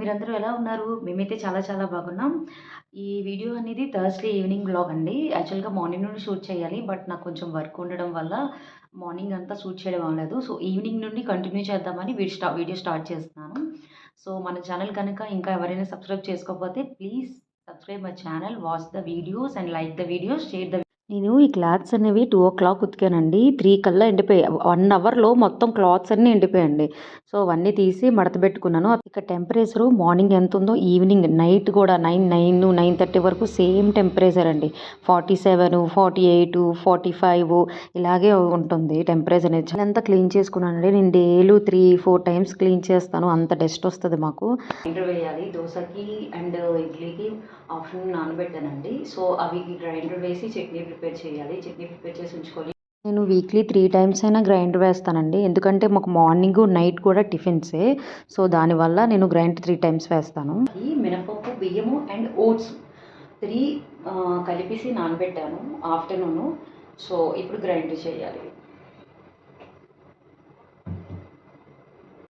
మీరందరూ ఎలా ఉన్నారు? మేమైతే చాలా చాలా బాగున్నాం. ఈ వీడియో అనేది థర్స్‌డే ఈవినింగ్ వ్లాగ్ అండి. యాక్చువల్‌గా మార్నింగ్ నుండి షూట్ చేయాలి. బట్ నాకు కొంచెం వర్క్ ఉండడం వల్ల మార్నింగ్ అంతా షూట్ చేయడం అవ్వలేదు. సో, ఈవినింగ్ నుండి కంటిన్యూ చేద్దామని వీడియో స్టార్ట్ చేస్తున్నాను. సో, మన ఛానల్ కనుక ఇంకా ఎవరైనా సబ్స్క్రైబ్ చేసుకోకపోతే please subscribe my channel, watch the videos and like the videos, share the నేను ఈ క్లాత్స్ అనేవి 2:00 ఉతికానండి. 3 కల్లా ఎండిపోయాయి. 1 అవర్‌లో మొత్తం క్లాత్స్ అన్నీ ఎండిపోయాయండి. సో, అవన్నీ తీసి మడత పెట్టుకున్నాను. ఇక టెంపరేచరు మార్నింగ్ ఎంతుందో ఈవినింగ్ నైట్ కూడా 9:30 వరకు సేమ్ టెంపరేచర్ అండి. 47, 48, 45 ఇలాగే ఉంటుంది టెంపరేచర్ అనేది. ఇల్లంతా క్లీన్ చేసుకున్నానండి. నేను డైలీ 3, 4 టైమ్స్ క్లీన్ చేస్తాను. అంత డస్ట్ వస్తది మాకు. గ్రైండర్ వేయాలి దోసకి అండ్ ఇడ్లీకి ఆఫ్టర్నూన్ నానబెట్టానండి. సో, అవి గ్రైండర్ వేసి చట్నీ ప్రిపేర్ చేయాలి. చట్నీ ప్రిపేర్ చేసి ఉంచుకోవాలి. నేను వీక్లీ 3 టైమ్స్ అయినా గ్రైండర్ వేస్తానండి. ఎందుకంటే మాకు మార్నింగ్, నైట్ కూడా టిఫిన్సే. సో, దానివల్ల నేను గ్రైండర్ 3 టైమ్స్ వేస్తాను. ఈ మినపప్పు, బియ్యము అండ్ ఓట్స్ 3 కలిపేసి నానబెట్టాను ఆఫ్టర్నూను. సో, ఇప్పుడు గ్రైండర్ చేయాలి.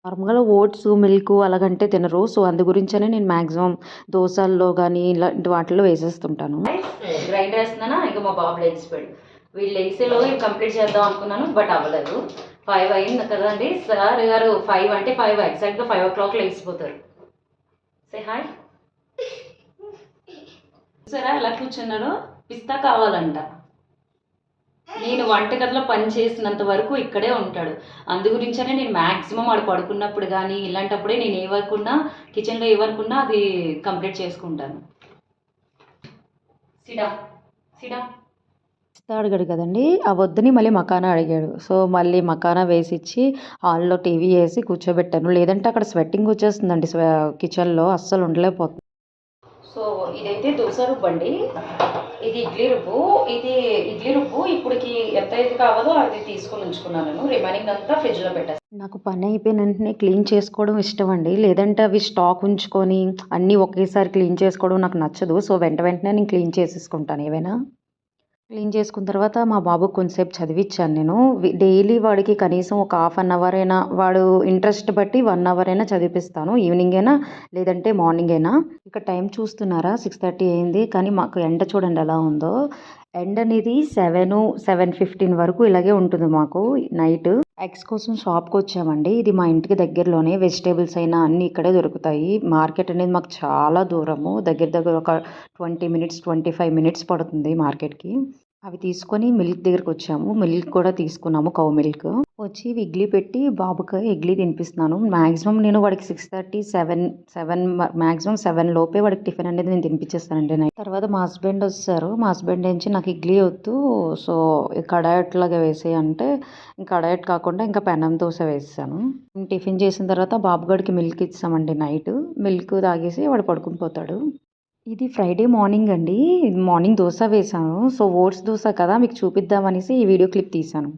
నార్మల్‌గా ఓట్స్, మిల్క్ అలాగంటే తినరు. సో, అందు గురించనే నేను మాక్సిమం దోసల్లో గానీ ఇలాంటి వాటిల్లో వేసేస్తుంటాను. గ్రైండర్ వేస్తున్నానా ఇక మా బాబు లేచిపోయాడు. వీళ్ళు లేసేలోగా కంప్లీట్ చేద్దాం అనుకున్నాను. బట్ అవ్వలేదు. 5 అయింది కదండి. సార్ గారు 5 అంటే 5 ఎగ్జాక్ట్‌గా 5:00 లేచిపోతారు. Say hi. చూసారా ఎలా కూర్చున్నాడో? పిస్తా కావాలంట. నేను వంటగదిలో పని చేసినంత వరకు ఇక్కడే ఉంటాడు. అందు గురించనే నేను మాక్సిమం వాడు పడుకున్నప్పుడు కానీ ఇలాంటప్పుడే నేను ఏ వర్క్ ఉన్నా కిచెన్లో ఏ వర్క్ ఉన్నా అది కంప్లీట్ చేసుకుంటాను. సిడా అడిగాడు కదండి. ఆ వద్దని మళ్ళీ మకానా అడిగాడు. సో, మళ్ళీ మకానా వేసిచ్చి హాల్లో టీవీ వేసి కూర్చోబెట్టాను. లేదంటే అక్కడ స్వెట్టింగ్ వచ్చేస్తుందండి కిచెన్లో అస్సలు ఉండలేకపోతుంది. సో, ఇదైతే దోస రుబ్బండి. ఇది ఇడ్లీ రుబ్బు. ఇప్పుడుకి ఎంత అయితే కావాలో అది తీసుకొని ఉంచుకున్నాను నేను. రిమైనింగ్ అంతా ఫ్రిడ్జ్‌లో పెట్టేస్తాను. నాకు పని అయిపోయిన వెంటనే క్లీన్ చేసుకోవడం ఇష్టం అండి. లేదంటే అవి స్టాక్ ఉంచుకొని అన్నీ ఒకేసారి క్లీన్ చేసుకోవడం నాకు నచ్చదు. సో, వెంటనే నేను క్లీన్ చేసేసుకుంటాను ఏవైనా. క్లీన్ చేసుకున్న తర్వాత మా బాబుకి కొంచెంసేపు చదివిచ్చాను నేను. డైలీ వాడికి కనీసం ఒక హాఫ్ అన్ అవర్ అయినా వాడు ఇంట్రెస్ట్ బట్టి 1 అవర్ అయినా చదివిపిస్తాను. ఈవినింగ్ అయినా లేదంటే మార్నింగ్ అయినా. ఇక టైం చూస్తున్నారా 6:30 అయింది. కానీ మాకు ఎండ చూడండి ఎలా ఉందో. ఎండ అనేది 7:15 వరకు ఇలాగే ఉంటుంది మాకు నైట్. ఎగ్స్ కోసం షాప్‌కి వచ్చామండి. ఇది మా ఇంటికి దగ్గరలోనే. వెజిటేబుల్స్ అయినా అన్నీ ఇక్కడే దొరుకుతాయి. మార్కెట్ అనేది మాకు చాలా దూరము. దగ్గర ఒక 20 మినిట్స్, 25 మినిట్స్ పడుతుంది మార్కెట్‌కి. అవి తీసుకొని మిల్క్ దగ్గరకొచ్చాము. మిల్క్ కూడా తీసుకున్నాము కౌ మిల్క్. వచ్చి ఇడ్లీ పెట్టి బాబుకి ఇడ్లీ తినిపిస్తున్నాను. మాక్సిమం నేను వాడికి 6:30, 7 మాక్సిమం 7 లోపే వాడికి టిఫిన్ అనేది నేను తినిపించేస్తానండి నైట్. తర్వాత మా హస్బెండ్ వచ్చారు. మా హస్బెండ్ నుంచి నాకు ఇడ్లీ వద్దు. సో, కడాయట్లాగా వేసేయి అంటే కడాయట్ కాకుండా ఇంకా పెనం దోస వేసేసాను. టిఫిన్ చేసిన తర్వాత బాబుగాడికి మిల్క్ ఇచ్చామండి నైట్. మిల్క్ తాగేసి వాడు పడుకుని పోతాడు. ఇది ఫ్రైడే మార్నింగ్ అండి. మార్నింగ్ దోస వేశాను. సో, ఓట్స్ దోస కదా మీకు చూపిద్దామనేసి ఈ వీడియో క్లిప్ తీశాను.